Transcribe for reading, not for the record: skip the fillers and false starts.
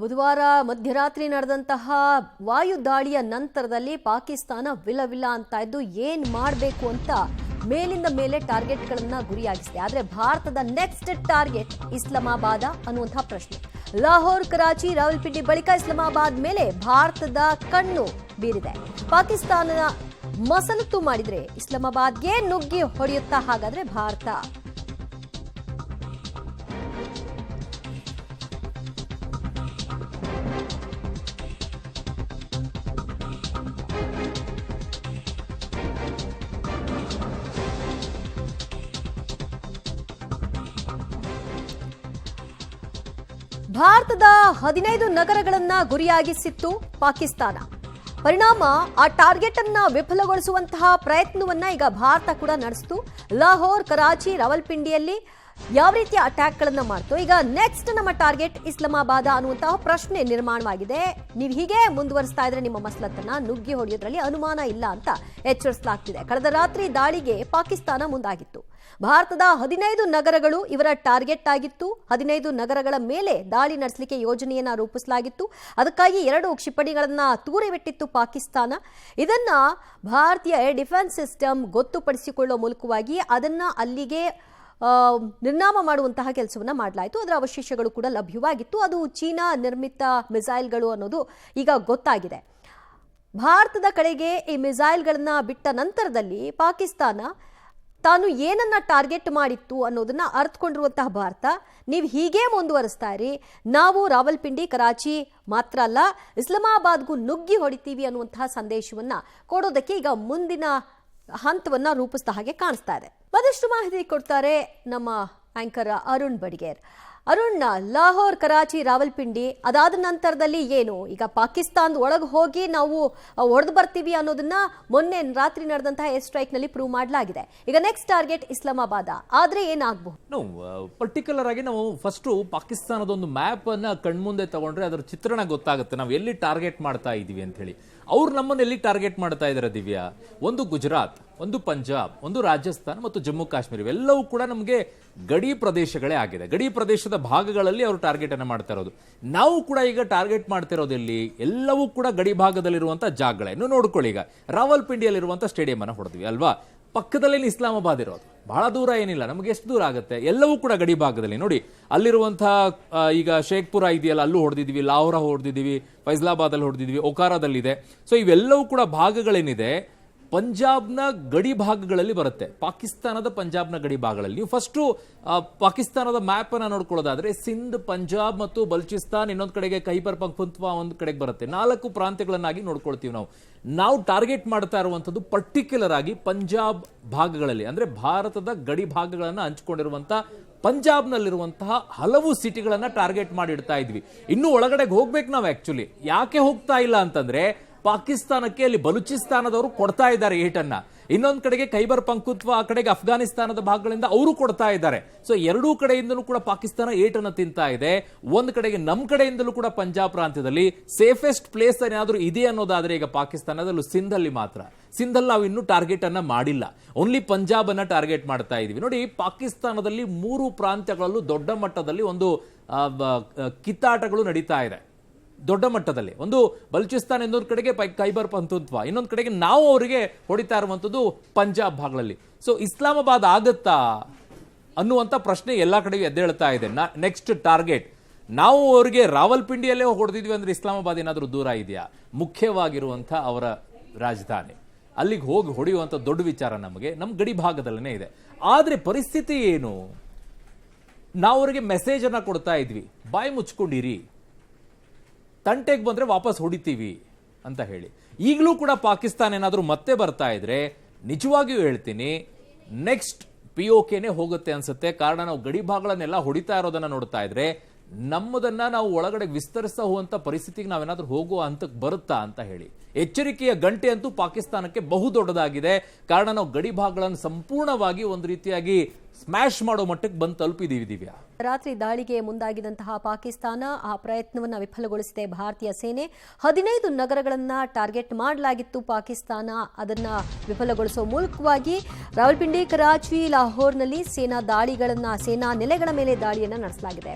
ಬುಧವಾರ ಮಧ್ಯರಾತ್ರಿ ನಡೆದಂತಹ ವಾಯು ದಾಳಿಯ ನಂತರದಲ್ಲಿ ಪಾಕಿಸ್ತಾನ ವಿಲವಿಲ ಅಂತ ಇದ್ದು ಏನ್ ಮಾಡಬೇಕು ಅಂತ ಮೇಲಿಂದ ಮೇಲೆ ಟಾರ್ಗೆಟ್ಗಳನ್ನ ಗುರಿಯಾಗಿಸಿದೆ. ಆದರೆ ಭಾರತದ ನೆಕ್ಸ್ಟ್ ಟಾರ್ಗೆಟ್ ಇಸ್ಲಾಮಾಬಾದ ಅನ್ನುವಂತಹ ಪ್ರಶ್ನೆ. ಲಾಹೋರ್, ಕರಾಚಿ, ರಾವಲ್ಪಿಂಡಿ ಬಳಿಕ ಇಸ್ಲಾಮಾಬಾದ್ ಮೇಲೆ ಭಾರತದ ಕಣ್ಣು ಬೀರಿದೆ. ಪಾಕಿಸ್ತಾನದ ಮಸಲತ್ತು ಮಾಡಿದ್ರೆ ಇಸ್ಲಾಮಾಬಾದ್ಗೆ ನುಗ್ಗಿ ಹೊಡೆಯುತ್ತಾ ಹಾಗಾದ್ರೆ ಭಾರತ? ಭಾರತದ 15 ನಗರಗಳನ್ನ ಗುರಿಯಾಗಿಸಿತ್ತು ಪಾಕಿಸ್ತಾನ. ಪರಿಣಾಮ ಆ ಟಾರ್ಗೆಟ್ ಅನ್ನ ವಿಫಲಗೊಳಿಸುವಂತಹ ಪ್ರಯತ್ನವನ್ನ ಈಗ ಭಾರತ ಕೂಡ ನಡೆಸಿತು. ಲಾಹೋರ್, ಕರಾಚಿ, ರಾವಲ್ಪಿಂಡಿಯಲ್ಲಿ ಯಾವ ರೀತಿಯ ಅಟ್ಯಾಕ್ ಗಳನ್ನ ಮಾಡ್ತು, ಈಗ ನೆಕ್ಸ್ಟ್ ನಮ್ಮ ಟಾರ್ಗೆಟ್ ಇಸ್ಲಾಮಾಬಾದ ಅನ್ನುವಂತಹ ಪ್ರಶ್ನೆ ನಿರ್ಮಾಣವಾಗಿದೆ. ನೀವು ಹೀಗೆ ಮುಂದುವರಿಸ್ತಾ ಇದ್ರೆ ನಿಮ್ಮ ಮಸಲತ್ತನ್ನ ನುಗ್ಗಿ ಹೊಡೆಯೋದ್ರಲ್ಲಿ ಅನುಮಾನ ಇಲ್ಲ ಅಂತ ಎಚ್ಚರಿಸಲಾಗ್ತಿದೆ. ಕಳೆದ ರಾತ್ರಿ ದಾಳಿಗೆ ಪಾಕಿಸ್ತಾನ ಮುಂದಾಗಿತ್ತು. ಭಾರತದ 15 ನಗರಗಳು ಇವರ ಟಾರ್ಗೆಟ್ ಆಗಿತ್ತು. 15 ನಗರಗಳ ಮೇಲೆ ದಾಳಿ ನಡೆಸಲಿಕ್ಕೆ ಯೋಜನೆಯನ್ನ ರೂಪಿಸಲಾಗಿತ್ತು. ಅದಕ್ಕಾಗಿ 2 ಕ್ಷಿಪಣಿಗಳನ್ನ ತೂರಿಬಿಟ್ಟಿತ್ತು ಪಾಕಿಸ್ತಾನ. ಇದನ್ನ ಭಾರತೀಯ ಏರ್ ಡಿಫೆನ್ಸ್ ಸಿಸ್ಟಮ್ ಗೊತ್ತುಪಡಿಸಿಕೊಳ್ಳುವ ಮೂಲಕವಾಗಿ ಅದನ್ನ ಅಲ್ಲಿಗೆ ನಿರ್ನಾಮ ಮಾಡುವಂತಹ ಕೆಲಸವನ್ನ ಮಾಡಲಾಯಿತು. ಅದರ ಅವಶೇಷಗಳು ಕೂಡ ಲಭ್ಯವಾಗಿತ್ತು. ಅದು ಚೀನಾ ನಿರ್ಮಿತ ಮಿಸೈಲ್ಗಳು ಅನ್ನೋದು ಈಗ ಗೊತ್ತಾಗಿದೆ. ಭಾರತದ ಕಡೆಗೆ ಈ ಮಿಸೈಲ್ಗಳನ್ನ ಬಿಟ್ಟ ನಂತರದಲ್ಲಿ ಪಾಕಿಸ್ತಾನ ತಾನು ಏನನ್ನ ಟಾರ್ಗೆಟ್ ಮಾಡಿತ್ತು ಅನ್ನೋದನ್ನ ಅರ್ಥಕೊಂಡಿರುವಂತಹ ಭಾರತ, ನೀವು ಹೀಗೆ ಮುಂದುವರಿಸ್ತಾ ಇರಿ, ನಾವು ರಾವಲ್ಪಿಂಡಿ, ಕರಾಚಿ ಮಾತ್ರ ಅಲ್ಲ ಇಸ್ಲಾಮಾಬಾದ್ಗೂ ನುಗ್ಗಿ ಹೊಡಿತೀವಿ ಅನ್ನುವಂತಹ ಸಂದೇಶವನ್ನ ಕೊಡೋದಕ್ಕೆ ಈಗ ಮುಂದಿನ ಹಂತವನ್ನ ರೂಪಿಸಿದ ಹಾಗೆ ಕಾಣಿಸ್ತಾ ಇದೆ. ಮತ್ತಷ್ಟು ಮಾಹಿತಿ ಕೊಡ್ತಾರೆ ನಮ್ಮ ಆಂಕರ್ ಅರುಣ್ ಬಡಿಗೇರ್. ಅರುಣ್, ಲಾಹೋರ್, ಕರಾಚಿ, ರಾವಲ್ಪಿಂಡಿ ಅದಾದ ನಂತರದಲ್ಲಿ ಏನು, ಈಗ ಪಾಕಿಸ್ತಾನದ ಒಳಗೆ ಹೋಗಿ ನಾವು ಒಡೆದು ಬರ್ತೀವಿ ಅನ್ನೋದನ್ನ ಮೊನ್ನೆ ರಾತ್ರಿ ನಡೆದಂತಹ ಏರ್ ಸ್ಟ್ರೈಕ್ ನಲ್ಲಿ ಪ್ರೂವ್ ಮಾಡಲಾಗಿದೆ. ಈಗ ನೆಕ್ಸ್ಟ್ ಟಾರ್ಗೆಟ್ ಇಸ್ಲಾಮಾಬಾದ ಆದ್ರೆ ಏನಾಗಬಹುದು? ಪರ್ಟಿಕ್ಯುಲರ್ ಆಗಿ ನಾವು ಫಸ್ಟ್ ಪಾಕಿಸ್ತಾನದ ಒಂದು ಮ್ಯಾಪ್ ಅನ್ನ ಕಣ್ಮುಂದೆ ತಗೊಂಡ್ರೆ ಅದರ ಚಿತ್ರಣ ಗೊತ್ತಾಗುತ್ತೆ, ನಾವು ಎಲ್ಲಿ ಟಾರ್ಗೆಟ್ ಮಾಡ್ತಾ ಇದೀವಿ ಅಂತ ಹೇಳಿ. ಅವ್ರು ನಮ್ಮನ್ನು ಎಲ್ಲಿ ಟಾರ್ಗೆಟ್ ಮಾಡ್ತಾ ಇದ್ದಾರೆ ದಿವ್ಯಾ? ಒಂದು ಗುಜರಾತ್, ಒಂದು ಪಂಜಾಬ್, ಒಂದು ರಾಜಸ್ಥಾನ ಮತ್ತು ಜಮ್ಮು ಕಾಶ್ಮೀರ, ಇವೆಲ್ಲವೂ ಕೂಡ ನಮಗೆ ಗಡಿ ಪ್ರದೇಶಗಳೇ ಆಗಿದೆ. ಗಡಿ ಪ್ರದೇಶದ ಭಾಗಗಳಲ್ಲಿ ಅವರು ಟಾರ್ಗೆಟ್ ಅನ್ನು ಮಾಡ್ತಾ ಇರೋದು. ನಾವು ಕೂಡ ಈಗ ಟಾರ್ಗೆಟ್ ಮಾಡ್ತಿರೋದು ಎಲ್ಲಿ? ಎಲ್ಲವೂ ಕೂಡ ಗಡಿ ಭಾಗದಲ್ಲಿರುವಂತಹ ಜಾಗಗಳೇ. ನೋಡ್ಕೊಳ್ಳಿ, ಈಗ ರಾವಲ್ಪಿಂಡಿಯಲ್ಲಿರುವಂತಹ ಸ್ಟೇಡಿಯಂ ಅನ್ನು ಹೊಡೆದ್ವಿ ಅಲ್ವಾ, ಪಕ್ಕದಲ್ಲೇ ಇಸ್ಲಾಮಾಬಾದ್ ಇರೋದು, ಬಹಳ ದೂರ ಏನಿಲ್ಲ, ನಮಗೆ ಎಷ್ಟು ದೂರ ಆಗುತ್ತೆ, ಎಲ್ಲವೂ ಕೂಡ ಗಡಿ ಭಾಗದಲ್ಲಿ. ನೋಡಿ ಅಲ್ಲಿರುವಂತಹ ಈಗ ಶೇಖ್ಪುರ ಇದೆಯಲ್ಲ, ಅಲ್ಲೂ ಹೊಡೆದಿದ್ವಿ, ಲಾಹೋರ ಹೊಡೆದಿದ್ದೀವಿ, ಫೈಸಲಾಬಾದ್ ಅಲ್ಲಿ ಹೊಡೆದಿದ್ವಿ, ಒಕಾರಾದಲ್ಲಿದೆ. ಸೊ ಇವೆಲ್ಲವೂ ಕೂಡ ಭಾಗಗಳೇನಿದೆ ಪಂಜಾಬ್ನ ಗಡಿ ಭಾಗಗಳಲ್ಲಿ ಬರುತ್ತೆ, ಪಾಕಿಸ್ತಾನದ ಪಂಜಾಬ್ನ ಗಡಿ ಭಾಗಗಳಲ್ಲಿ. ನೀವು ಫಸ್ಟ್ ಪಾಕಿಸ್ತಾನದ ಮ್ಯಾಪ್ ಅನ್ನ ನೋಡ್ಕೊಳ್ಳೋದಾದ್ರೆ ಸಿಂಧ್, ಪಂಜಾಬ್ ಮತ್ತು ಬಲೂಚಿಸ್ತಾನ್, ಇನ್ನೊಂದು ಕಡೆಗೆ ಖೈಬರ್ ಪಖ್ತೂನ್ಖ್ವಾ ಒಂದು ಕಡೆಗೆ ಬರುತ್ತೆ. 4 ಪ್ರಾಂತ್ಯಗಳನ್ನಾಗಿ ನೋಡ್ಕೊಳ್ತೀವಿ ನಾವು ಟಾರ್ಗೆಟ್ ಮಾಡ್ತಾ ಇರುವಂತದ್ದು ಪರ್ಟಿಕ್ಯುಲರ್ ಆಗಿ ಪಂಜಾಬ್ ಭಾಗಗಳಲ್ಲಿ, ಅಂದ್ರೆ ಭಾರತದ ಗಡಿ ಭಾಗಗಳನ್ನ ಹಂಚಿಕೊಂಡಿರುವಂತಹ ಪಂಜಾಬ್ನಲ್ಲಿರುವಂತಹ ಹಲವು ಸಿಟಿಗಳನ್ನ ಟಾರ್ಗೆಟ್ ಮಾಡಿ ಇಡ್ತಾ ಇದ್ವಿ. ಇನ್ನು ಒಳಗಡೆಗೆ ಹೋಗ್ಬೇಕು ನಾವು. ಆಕ್ಚುಲಿ ಯಾಕೆ ಹೋಗ್ತಾ ಇಲ್ಲ ಅಂತಂದ್ರೆ ಪಾಕಿಸ್ತಾನಕ್ಕೆ ಅಲ್ಲಿ ಬಲೂಚಿಸ್ತಾನದವರು ಕೊಡ್ತಾ ಇದ್ದಾರೆ ಏಟನ್ನ, ಇನ್ನೊಂದು ಕಡೆಗೆ ಖೈಬರ್ ಪಖ್ತೂನ್ಖ್ವಾ ಆ ಕಡೆಗೆ ಅಫ್ಘಾನಿಸ್ತಾನದ ಭಾಗಗಳಿಂದ ಅವರು ಕೊಡ್ತಾ ಇದ್ದಾರೆ. ಸೊ ಎರಡೂ ಕಡೆಯಿಂದಲೂ ಕೂಡ ಪಾಕಿಸ್ತಾನ ಏಟನ್ನು ತಿಂತಾ ಇದೆ. ಒಂದು ಕಡೆಗೆ ನಮ್ಮ ಕಡೆಯಿಂದಲೂ ಕೂಡ ಪಂಜಾಬ್ ಪ್ರಾಂತ್ಯದಲ್ಲಿ ಸೇಫೆಸ್ಟ್ ಪ್ಲೇಸ್ ಏನಾದರೂ ಇದೆ ಅನ್ನೋದಾದ್ರೆ ಈಗ ಪಾಕಿಸ್ತಾನದಲ್ಲೂ ಸಿಂಧಲ್ಲಿ ಮಾತ್ರ. ಸಿಂಧಲ್ಲಿ ನಾವು ಇನ್ನೂ ಟಾರ್ಗೆಟ್ ಅನ್ನ ಮಾಡಿಲ್ಲ, ಓನ್ಲಿ ಪಂಜಾಬ್ ಅನ್ನ ಟಾರ್ಗೆಟ್ ಮಾಡ್ತಾ ಇದೀವಿ. ನೋಡಿ, ಪಾಕಿಸ್ತಾನದಲ್ಲಿ 3 ಪ್ರಾಂತ್ಯಗಳಲ್ಲೂ ದೊಡ್ಡ ಮಟ್ಟದಲ್ಲಿ ಒಂದು ಕಿತ್ತಾಟಗಳು ನಡೀತಾ ಇದೆ. ದೊಡ್ಡ ಮಟ್ಟದಲ್ಲಿ ಒಂದು ಬಲೂಚಿಸ್ತಾನ್, ಇನ್ನೊಂದು ಕಡೆಗೆ ಖೈಬರ್ ಪಖ್ತೂನ್ಖ್ವಾ, ಇನ್ನೊಂದು ಕಡೆಗೆ ನಾವು ಅವರಿಗೆ ಹೊಡಿತಾ ಇರುವಂತದ್ದು ಪಂಜಾಬ್ ಭಾಗಗಳಲ್ಲಿ. ಸೊ ಇಸ್ಲಾಮಾಬಾದ್ ಆಗತ್ತಾ ಅನ್ನುವಂತ ಪ್ರಶ್ನೆ ಎಲ್ಲಾ ಕಡೆಗೂ ಎದ್ದೇಳ್ತಾ ಇದೆ. ನೆಕ್ಸ್ಟ್ ಟಾರ್ಗೆಟ್ ನಾವು ಅವರಿಗೆ ರಾವಲ್ಪಿಂಡಿಯಲ್ಲೇ ಹೊಡೆದಿದ್ವಿ ಅಂದ್ರೆ ಇಸ್ಲಾಮಾಬಾದ್ ಏನಾದರೂ ದೂರ ಇದೆಯಾ? ಮುಖ್ಯವಾಗಿರುವಂತ ಅವರ ರಾಜಧಾನಿ, ಅಲ್ಲಿಗೆ ಹೋಗಿ ಹೊಡೆಯುವಂತ ದೊಡ್ಡ ವಿಚಾರ ನಮಗೆ ನಮ್ಮ ಗಡಿ ಭಾಗದಲ್ಲೇ ಇದೆ. ಆದ್ರೆ ಪರಿಸ್ಥಿತಿ ಏನು? ನಾವು ಅವರಿಗೆ ಮೆಸೇಜ್ ಅನ್ನ ಕೊಡ್ತಾ ಇದ್ವಿ, ಬಾಯಿ ಮುಚ್ಕೊಂಡಿರಿ, ತಂಟೆಗೆ ಬಂದ್ರೆ ವಾಪಸ್ ಹೊಡಿತೀವಿ ಅಂತ ಹೇಳಿ. ಈಗಲೂ ಕೂಡ ಪಾಕಿಸ್ತಾನ ಏನಾದರೂ ಮತ್ತೆ ಬರ್ತಾ ಇದ್ರೆ ನಿಜವಾಗಿಯೂ ಹೇಳ್ತೀನಿ, ನೆಕ್ಸ್ಟ್ POKನೇ ಹೋಗುತ್ತೆ ಅನ್ಸುತ್ತೆ. ಕಾರಣ ನಾವು ಗಡಿ ಭಾಗಗಳನ್ನೆಲ್ಲ ಹೊಡಿತಾ ಇರೋದನ್ನ ನೋಡ್ತಾ ಇದ್ರೆ ನಮ್ಮದನ್ನ ನಾವು ಒಳಗಡೆ ವಿಸ್ತರಿಸ್ತಾ ಹೋಗುವಂತ ಪರಿಸ್ಥಿತಿಗೆ ನಾವೇನಾದ್ರೂ ಹೋಗುವ ಹಂತಕ್ಕೆ ಬರುತ್ತಾ ಅಂತ ಹೇಳಿ. ಎಚ್ಚರಿಕೆಯ ಗಂಟೆ ಅಂತೂ ಪಾಕಿಸ್ತಾನಕ್ಕೆ ಬಹು ದೊಡ್ಡದಾಗಿದೆ. ಕಾರಣ ನಾವು ಗಡಿ ಭಾಗಗಳನ್ನು ಸಂಪೂರ್ಣವಾಗಿ ಒಂದು ರೀತಿಯಾಗಿ ಸ್ಮ್ಯಾಶ್ ಮಾಡೋ ಮಟ್ಟಕ್ಕೆ ಬಂದು ತಲುಪಿದೀವಿ ದಿವ್ಯಾ. ರಾತ್ರಿ ದಾಳಿಗೆ ಮುಂದಾಗಿದಂತಹ ಪಾಕಿಸ್ತಾನ ಆ ಪ್ರಯತ್ನವನ್ನು ವಿಫಲಗೊಳಿಸಿದೆ ಭಾರತೀಯ ಸೇನೆ. 15 ನಗರಗಳನ್ನ ಟಾರ್ಗೆಟ್ ಮಾಡಲಾಗಿತ್ತು ಪಾಕಿಸ್ತಾನ. ಅದನ್ನ ವಿಫಲಗೊಳಿಸುವ ಮೂಲಕವಾಗಿ ರಾವಲ್ಪಿಂಡಿ, ಕರಾಚಿ, ಲಾಹೋರ್ನಲ್ಲಿ ಸೇನಾ ನೆಲೆಗಳ ಮೇಲೆ ದಾಳಿಯನ್ನ ನಡೆಸಲಾಗಿದೆ.